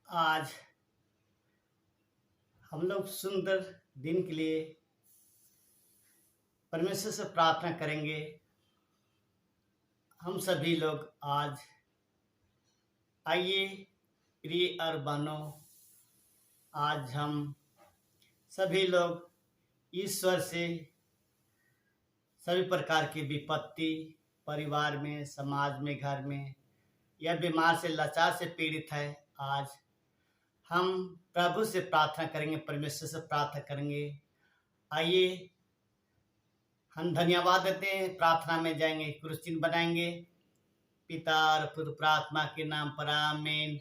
आज हम लोग सुंदर दिन के लिए परमेश्वर से प्रार्थना करेंगे। हम सभी लोग आज आइए प्रिय अरबानों, आज हम सभी लोग ईश्वर से सभी प्रकार की विपत्ति परिवार में, समाज में, घर में या बीमार से लाचार से पीड़ित है। आज हम प्रभु से प्रार्थना करेंगे, परमेश्वर से प्रार्थना करेंगे। आइए हम धन्यवाद देते हैं, प्रार्थना में जाएंगे, क्रूस चिन्ह बनाएंगे। पिता और पुत्र प्रार्थना के नाम पर आमीन।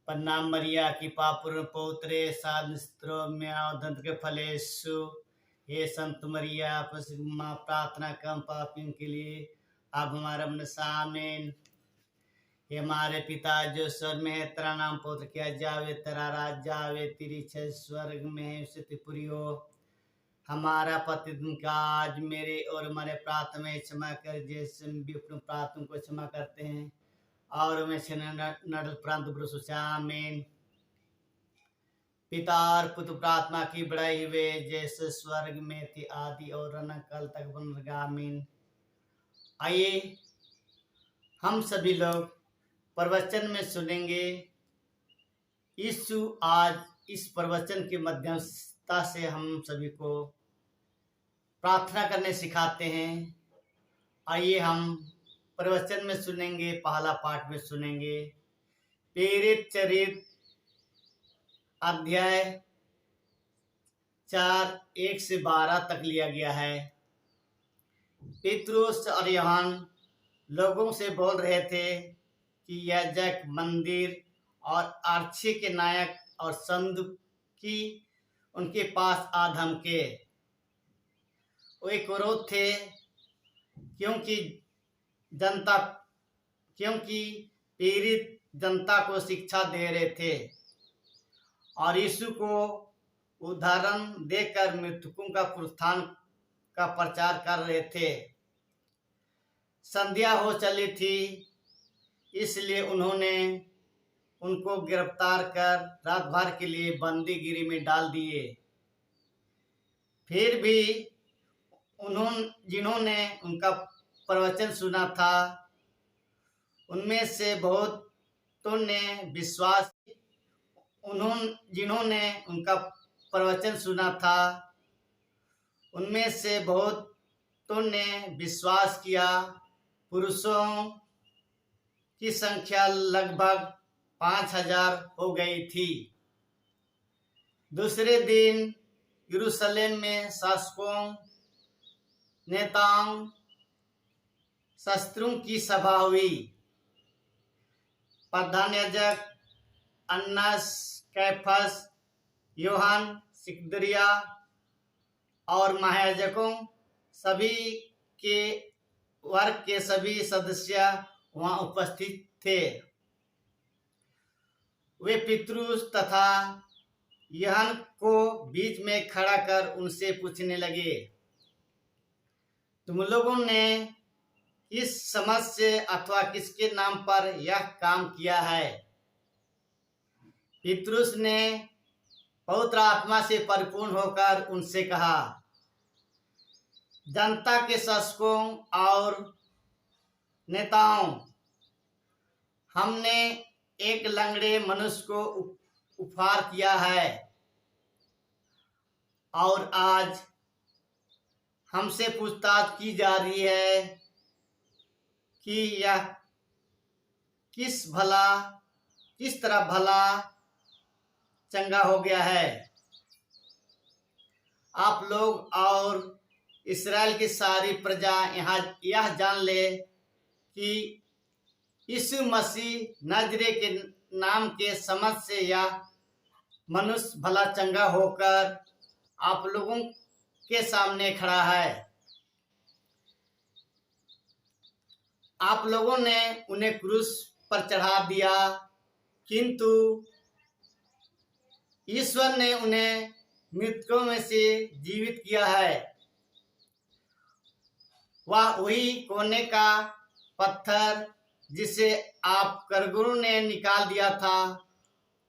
प्रणाम मरिया की पापूर्ण पौत्रे सास्त्रों में दंत के फलेशु। हे संत मरिया माँ प्रार्थना कम पापियों के लिए आप हमारा मन आमीन। हे हमारे पिता जो स्वर्ग में है, तेरा नाम पवित्र किया जावे, तेरा राज्य आवे, तेरी इच्छा स्वर्ग में है स्थिति पूरी हो। हमारा प्रतिदिन का आज मेरे और हमारे प्रार्थना में क्षमा कर, जैसे हम भी अपने प्रार्थना को क्षमा करते हैं, और हमें नडल प्रांत ब्रसुचा आमीन। पिता और पुत्र प्रार्थना की बढ़ाई हुए जैसे स्वर्ग में थी आदि और अनंत काल तक बन आमीन। आइए हम सभी लोग प्रवचन में सुनेंगे। यीशु आज इस प्रवचन के मध्यस्थता से हम सभी को प्रार्थना करने सिखाते हैं। आइए हम प्रवचन में सुनेंगे, पहला पाठ में सुनेंगे। प्रेरित चरित्र अध्याय 4 से 12 तक लिया गया है। पतरस और यूहन्ना लोगों से बोल रहे थे कि याजक, मंदिर और आरक्षी के नायक और सदुकी उनके पास आ धमके। वे क्रोध थे क्योंकि पीड़ित जनता को शिक्षा दे रहे थे और यीशु को उदाहरण देकर मृतकों का पुनरुत्थान का प्रचार कर रहे थे। संध्या हो चली थी, इसलिए उन्होंने उनको गिरफ्तार कर रात भर के लिए बंदीगिरी में डाल दिए। फिर भी जिन्होंने उनका प्रवचन सुना था, उनमें से बहुतों ने विश्वास किया। पुरुषों की संख्या लगभग 5000 हो गई थी। दूसरे दिन यरूशलेम में शासकों, नेताओं, शास्त्रियों की सभा हुई। प्रधान याजक अन्नास, कैफस, यूहन्ना, सिकंदरिया और महायाजकों सभी के वर्ग के सभी सदस्य वहां उपस्थित थे। वे पतरस तथा यूहन्ना को बीच में खड़ा कर उनसे पूछने लगे, तुम लोगों ने किस समझ से अथवा किसके नाम पर यह काम किया है? पतरस ने पवित्र आत्मा से परिपूर्ण होकर उनसे कहा, जनता के शासकों और नेताओं, हमने एक लंगड़े मनुष्य को उपहार किया है और आज हमसे पूछताछ की जा रही है कि यह किस तरह भला चंगा हो गया है। आप लोग और इस्राएल की सारी प्रजा यह जान ले कि यीशु मसीह नाजरे के नाम के समझ से यह मनुष्य भला चंगा होकर आप लोगों के सामने खड़ा है। आप लोगों ने उन्हें क्रूस पर चढ़ा दिया, किंतु ईश्वर ने उन्हें मृतकों में से जीवित किया है। वह वही कोने का पत्थर जिसे आप करगुरु ने निकाल दिया था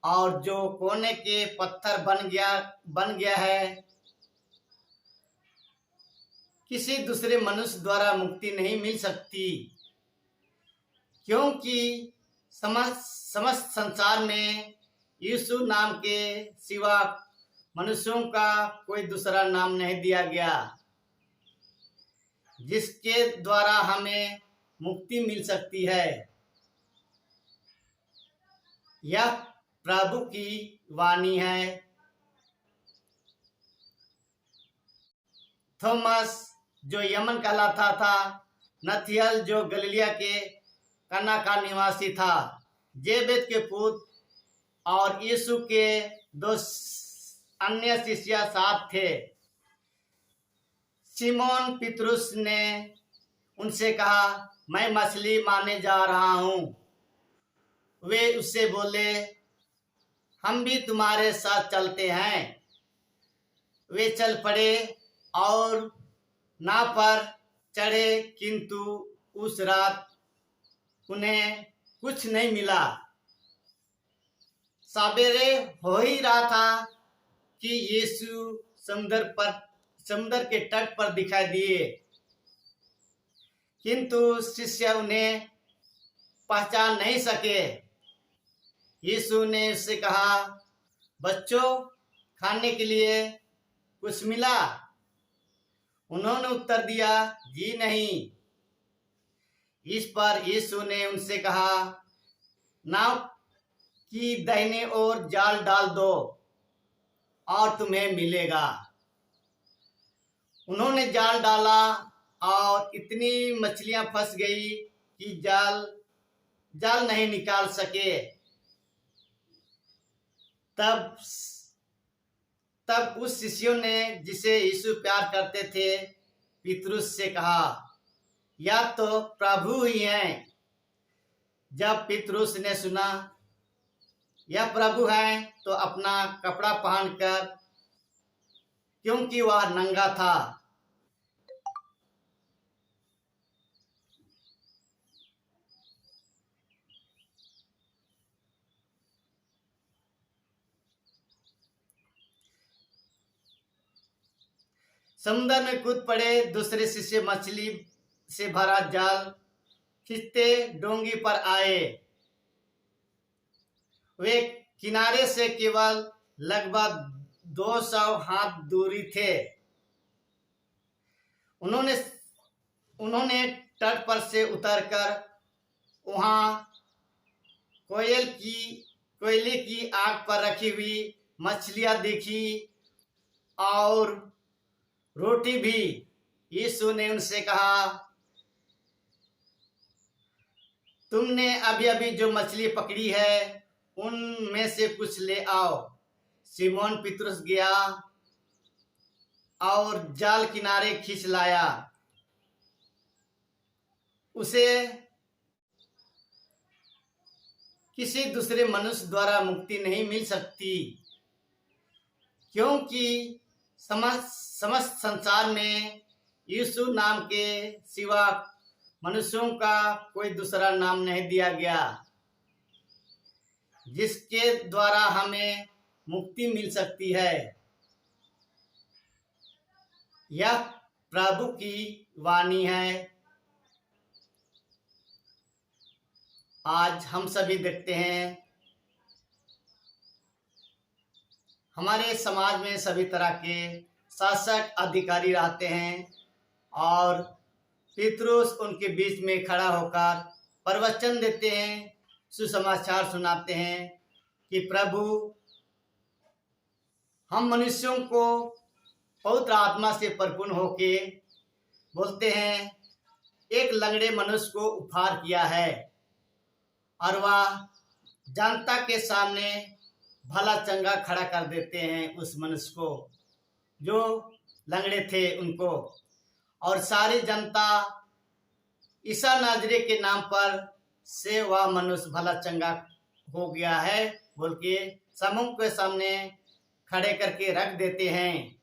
और जो कोने के पत्थर बन गया है। किसी दूसरे मनुष्य द्वारा मुक्ति नहीं मिल सकती, क्योंकि समस्त संसार में यीशु नाम के सिवा मनुष्यों का कोई दूसरा नाम नहीं दिया गया जिसके द्वारा हमें मुक्ति मिल सकती है। यह प्रभु की वाणी है। थॉमस जो यमन कहलाता था, नथियल जो गलीलिया के कना का निवासी था, जेबेद के पुत्र और यीशु के दो अन्य शिष्य साथ थे। सिमोन पतरस ने उनसे कहा, मैं मछली मारने जा रहा हूं। वे उससे बोले, हम भी तुम्हारे साथ चलते हैं। वे चल पड़े और नाव पर चढ़े, किंतु उस रात उन्हें कुछ नहीं मिला। सवेरे हो ही रहा था कि यीशु समुद्र के तट पर दिखाई दिए, किंतु शिष्य उन्हें पहचान नहीं सके। यीशु ने उससे कहा, बच्चों, खाने के लिए कुछ मिला? उन्होंने उत्तर दिया, जी नहीं। इस पर यीशु ने उनसे कहा, नाव की दाहिनी ओर जाल डाल दो और तुम्हें मिलेगा। उन्होंने जाल डाला और इतनी मछलियां फंस गई कि जाल नहीं निकाल सके। तब उस शिष्यों ने, जिसे यीशु प्यार करते थे, पतरस से कहा, या तो प्रभु ही हैं। जब पतरस ने सुना यह प्रभु हैं, तो अपना कपड़ा पहनकर, क्योंकि वह नंगा था, समुद्र में कूद पड़े। दूसरे शिष्य मछली से भरा जाल खींचते डोंगी पर आए। वे किनारे से केवल लगभग 200 हाथ दूरी थे। उन्होंने तट पर से उतरकर वहां कोयले की आग पर रखी हुई मछलियां देखी और रोटी भी। यीशु ने उनसे कहा, तुमने अभी अभी जो मछली पकड़ी है उनमें से कुछ ले आओ। सिमोन पतरस गया और जाल किनारे खींच लाया। उसे किसी दूसरे मनुष्य द्वारा मुक्ति नहीं मिल सकती, क्योंकि समस्त संसार में यीशु नाम के सिवा मनुष्यों का कोई दूसरा नाम नहीं दिया गया जिसके द्वारा हमें मुक्ति मिल सकती है। यह प्रभु की वाणी है। आज हम सभी देखते हैं, हमारे समाज में सभी तरह के शासक अधिकारी रहते हैं और पतरस उनके बीच में खड़ा होकर प्रवचन देते हैं, सुसमाचार सुनाते हैं कि प्रभु, हम मनुष्यों को पवित्र आत्मा से परिपूर्ण होके बोलते हैं, एक लंगड़े मनुष्य को उपहार किया है और वह जनता के सामने भला चंगा खड़ा कर देते हैं उस मनुष्य को, जो लंगड़े थे उनको, और सारी जनता ईसा नाजरी के नाम पर से वह मनुष्य भला चंगा हो गया है बोल के समूह के सामने खड़े करके रख देते हैं।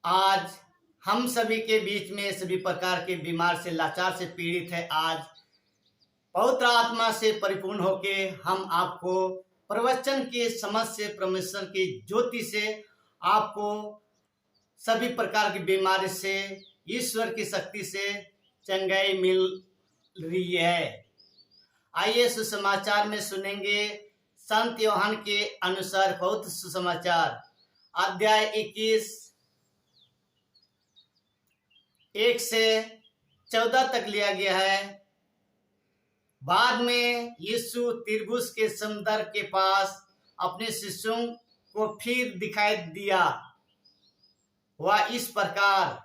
आज हम सभी के बीच में सभी प्रकार के बीमार से लाचार से पीड़ित है। आज पवित्र आत्मा से परिपूर्ण होके हम आपको प्रवचन के समझ से, परमेश्वर की ज्योति से आपको सभी प्रकार की बीमारी से, ईश्वर की शक्ति से चंगाई मिल रही है। आइए सुसमाचार में सुनेंगे संत यूहन्ना के अनुसार पवित्र सुसमाचार अध्याय 21 1 से 14 तक लिया गया है। बाद में यीशु तिरबुस के समुद्र के पास अपने शिष्यों को फिर दिखाई दिया। वह इस प्रकार,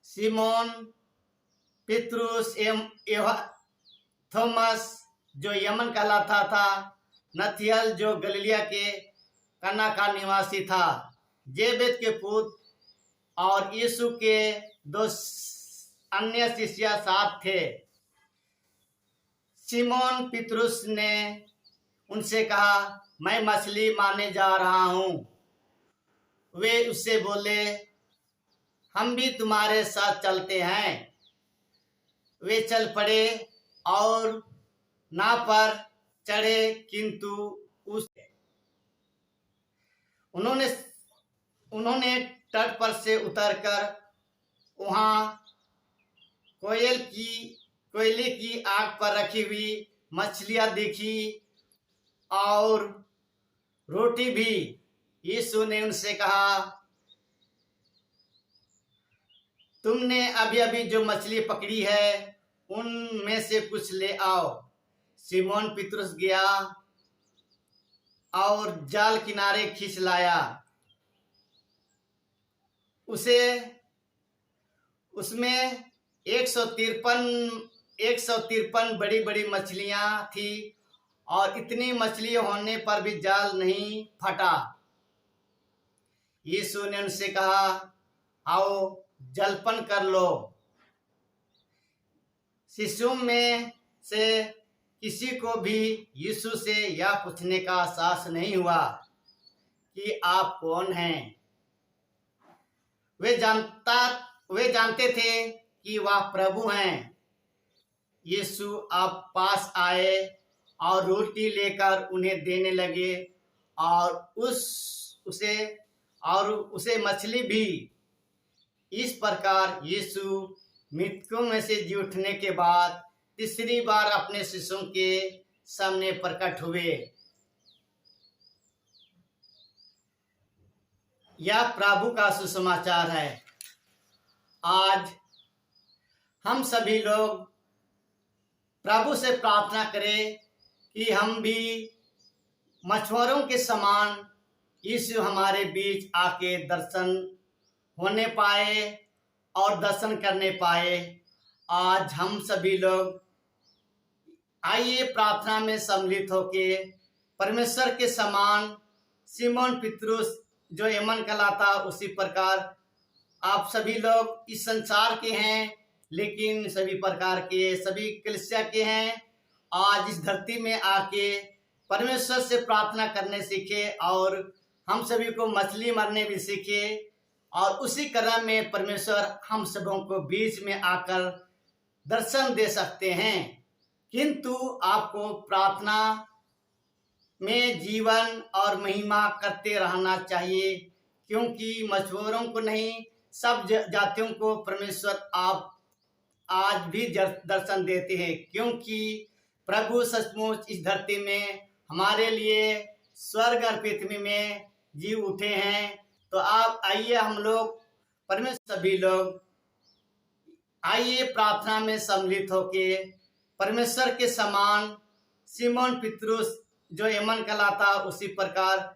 सिमोन पतरस एवं थॉमस जो यमन कहलाता था, नथानिएल जो गलीलिया के कना का निवासी था, जेबेद के पुत्र और यीशु के 2 अन्य शिष्य साथ थे। सिमोन पतरस ने उनसे कहा, मैं मछली मारने जा रहा हूं। वे उससे बोले, हम भी तुम्हारे साथ चलते हैं। वे चल पड़े और नाव पर चढ़े, किंतु उन्होंने तट पर से उतरकर वहां कोयले की आग पर रखी हुई मछलियां देखी और रोटी भी। यीशु ने उनसे कहा, तुमने अभी अभी जो मछली पकड़ी है उनमें से कुछ ले आओ। सिमोन पतरस गया और जाल किनारे खींच लाया। उसमें 153 बड़ी बड़ी मछलियां थी और इतनी मछली होने पर भी जाल नहीं फटा। यीशु ने उनसे कहा, आओ जलपन कर लो। शिष्यों में से किसी को भी यीशु से यह पूछने का साहस नहीं हुआ कि आप कौन हैं। वे जानते थे कि वह प्रभु हैं। यीशु अब पास आए और रोटी लेकर उन्हें देने लगे और उसे मछली भी। इस प्रकार यीशु मृतकों में से जी उठने के बाद तीसरी बार अपने शिष्यों के सामने प्रकट हुए। यह प्रभु का सुसमाचार है। आज हम सभी लोग प्रभु से प्रार्थना करें कि हम भी मछुआरों के समान यीशु हमारे बीच आके दर्शन होने पाए और दर्शन करने पाए। आज हम सभी लोग आइए प्रार्थना में सम्मिलित होके परमेश्वर के समान सिमोन पतरस जो यमन कहलाता, उसी प्रकार आप सभी लोग इस संसार के हैं, लेकिन सभी प्रकार के सभी कलीसिया के हैं। आज इस धरती में आके परमेश्वर से प्रार्थना करने सीखे और हम सभी को मछली मारने भी सीखे और उसी क्रम में परमेश्वर हम सबों को बीच में आकर दर्शन दे सकते हैं। किंतु आपको प्रार्थना में जीवन और महिमा करते रहना चाहिए, क्योंकि मछुआरों को नहीं, सब जातियों को परमेश्वर आप आज भी दर्शन देते हैं, क्योंकि प्रभु सचमुच इस धरती में हमारे लिए स्वर्ग और पृथ्वी में जी उठे हैं। तो आप आइए, हम लोग परमेश्वर सभी लोग आइए प्रार्थना में सम्मिलित होके परमेश्वर के समान सिमोन पतरस जो यमन कहलाता, उसी प्रकार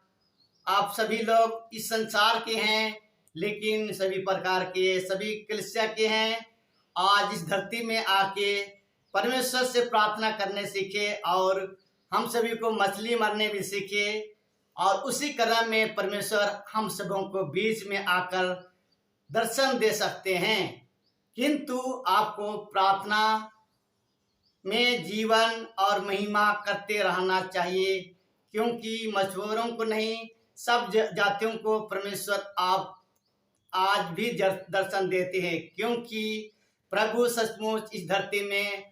आप सभी लोग इस संसार के हैं, लेकिन सभी प्रकार के सभी कलीसिया के हैं। आज इस धरती में आके परमेश्वर से प्रार्थना करने सीखे और हम सभी को मछली मारने भी सीखे और उसी क्रम में परमेश्वर हम सबों को बीच में आकर दर्शन दे सकते हैं। किंतु आपको प्रार्थना में जीवन और महिमा करते रहना चाहिए, क्योंकि मछुआरों को नहीं, सब जातियों को परमेश्वर आप आज भी दर्शन देते हैं, क्योंकि प्रभु सचमुच इस धरती में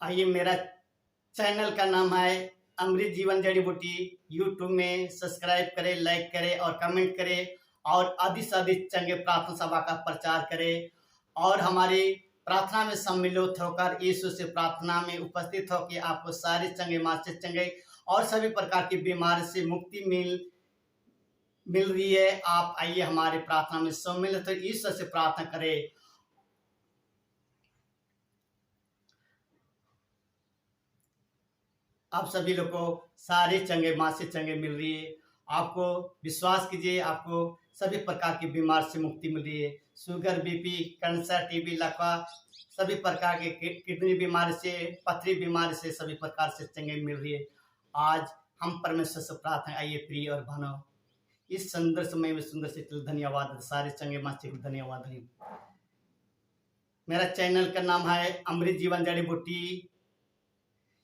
आइए, मेरा चैनल का नाम है अमृत जीवन जड़ी बूटी। यूट्यूब में सब्सक्राइब करें, लाइक करें और कमेंट करें और अधिक से अधिक चंगे प्रार्थना सभा का प्रचार करें और हमारी प्रार्थना में सम्मिलित होकर यीशु से प्रार्थना में उपस्थित होकर आपको सारे चंगे मासे चंगे और सभी प्रकार की बीमारी से मुक्ति मिल रही है। आप आइए हमारे प्रार्थना में सम्मिलित हो, ईश्वर से प्रार्थना करें। आप सभी लोग को सारे चंगे माँ से चंगे मिल रही है। आपको विश्वास कीजिए, आपको सभी प्रकार की बीमारी से मुक्ति मिल रही है। शुगर, बीपी, कैंसर, टीबी, लकवा, सभी प्रकार के किडनी बीमारी से, पथरी बीमारी से सभी प्रकार से चंगे मिल रही है। आज हम परमेश्वर से प्रार्थना, आइए प्रिय और बहनों, इस सुंदर समय में सुंदर से धन्यवाद, सारे चंगे माँ से धन्यवाद। मेरा चैनल का नाम है अमृत जीवन जड़ी बूटी।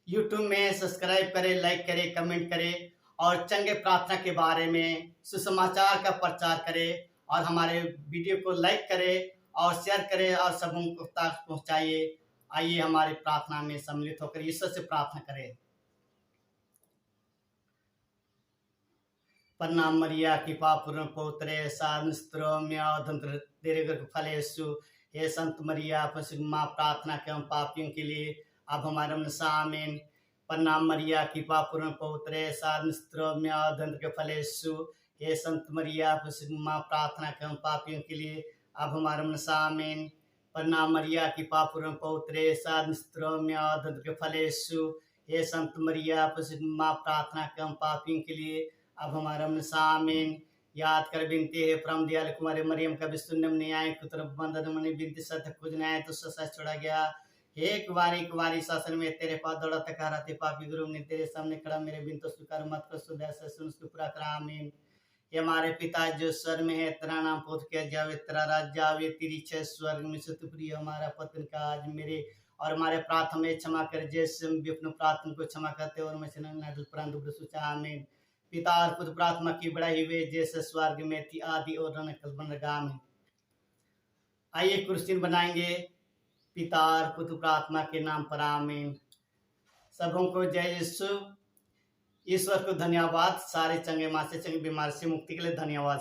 यूट्यूब में सब्सक्राइब करें, लाइक करें, कमेंट करें और चंगे प्रार्थना के बारे में सुसमाचार का प्रचार करें और हमारे वीडियो को लाइक करें और शेयर करें और सबों को तक पहुंचाइए। आइए हमारी प्रार्थना में सम्मिलित होकर ईश्वर से प्रार्थना करें। प्रणाम मरिया, कृपा पूर्ण पौत्रे साधुस्त्रोम्यधंत्र दीर्घ फलेषु। हे संत मरिया, माँ प्रार्थना के हम पापियों के लिए अब हमारे मन आमीन। प्रणाम मरिया, कृपा पूर्ण पौत्रे साधुस्त्रोम्यधंत्र के फलेषु। हे संत मरिया, माँ प्रार्थना के हम पापियों के लिए अब हमारे मन आमीन। प्रणाम मरिया, कृपा पूर्ण पौत्रे साधुस्त्रोम्यधंत्र के फलेषु। हे संत मरिया, माँ प्रार्थना के हम पापियों के लिए अब हमारा मन आमीन। याद कर बिनती है परम दयालु कुमारी मरियम का विष्णु न्याय पुत्र बंधन मणि बिनती सत्य कुछ न्याय तो ससा छोड़ा गया। हे कुवारी शासन में तेरे पास दौड़ा तकारा ते पापी गुरु ने तेरे सामने खड़ा, मेरे बिन तो स्वीकार मत कर, सुधा से सुन उसको पूरा करा आमीन। ये हमारे पिता जो स्वर में है, तेरा नाम पुत किया जावे, तेरा राज्य आवे, तेरी इच्छा स्वर्ग में सुत प्रिय। हमारा पतन का आज मेरे और हमारे प्रार्थना में क्षमा कर, जैसे हम भी अपने प्रार्थना को क्षमा करते और मैं प्रांत आमीन। पिता और पुत्र प्रार्थना की बढ़ाई हुए जैसे स्वर्ग में थी आदि और बनगाम है। आइए कुर्सी बनाएंगे पिता और पुत्र प्रार्थना के नाम पर आमीन। सबों को जय यीशु। ईश्वर को धन्यवाद, सारे चंगे माँ से चंगे बीमारी से मुक्ति के लिए धन्यवाद।